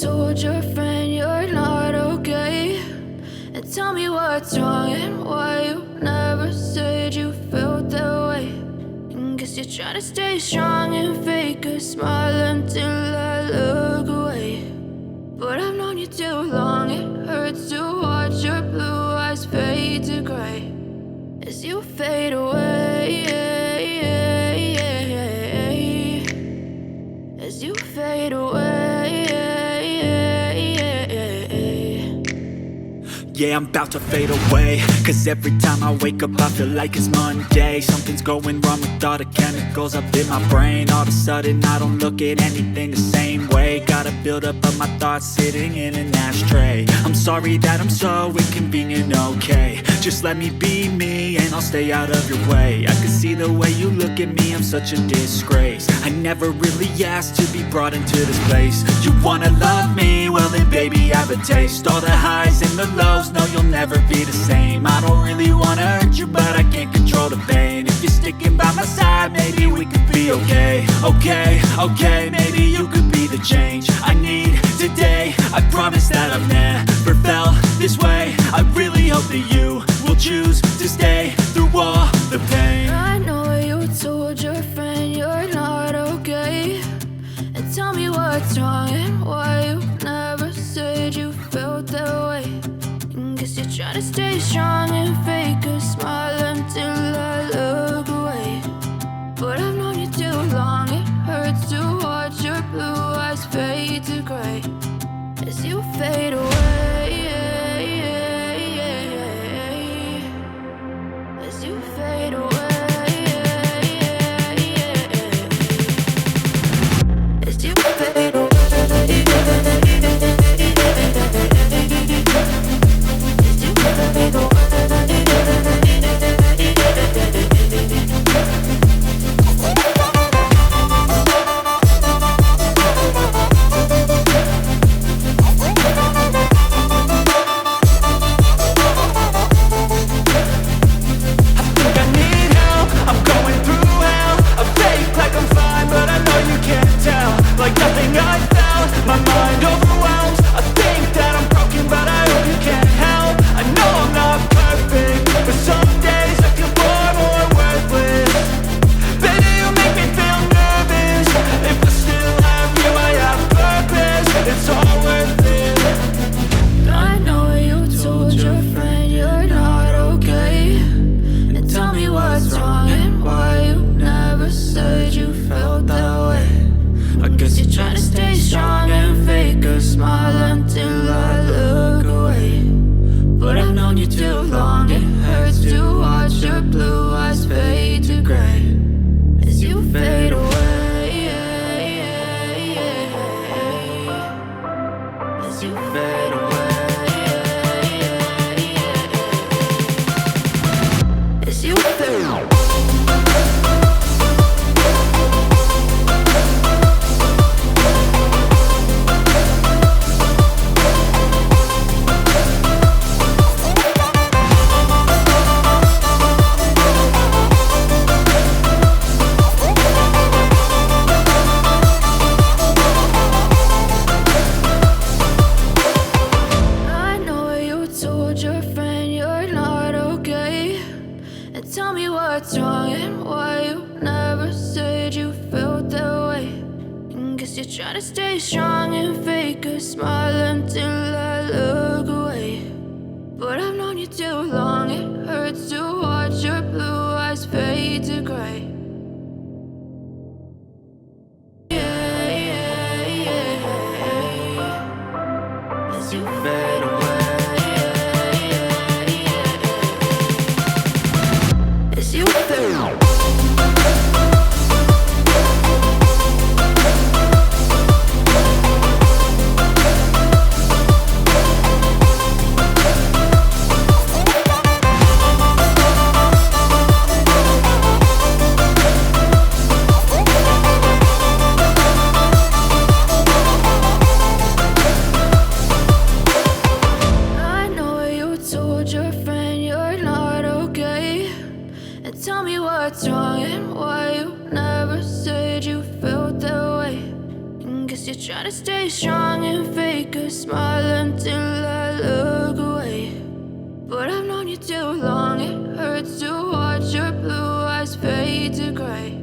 told your friend you're not okay? And tell me what's wrong and why you never said you felt that way. And guess you're trying to stay strong and fake a smile until I look away. But I've known you too long, it hurts to watch your blue eyes fade to gray as you fade away, as you fade away. Yeah, I'm about to fade away, cause every time I wake up I feel like it's Monday. Something's going wrong with all the chemicals up in my brain. All of a sudden I don't look at anything the same way. Got a buildup of my thoughts sitting in an ashtray. I'm sorry that I'm so inconvenient, okay? Just let me be me and I'll stay out of your way. I can see the way you look at me, I'm such a disgrace. I never really asked to be brought into this place. You wanna love me? Well then baby have a taste. All the highs and the lows, no you'll never be the same. I don't really wanna hurt you but I can't control the pain. If you're sticking by my side maybe we could be okay. Okay, maybe you could be the change I need today. I promise that I've never felt this way. I really hope that you will choose to stay through all the pain. I know you told your friend you're not okay. And tell me what's wrong and why you never said you felt that way. And guess you're trying to stay strong and fake a smile until I look away. But I've known you too long, it hurts to watch your blue eyes fade to gray as you fade away, as you fade away, as you fade away. to stay strong and fake a smile until I look away. But I've known you too long, it hurts to watch your blue eyes fade to gray.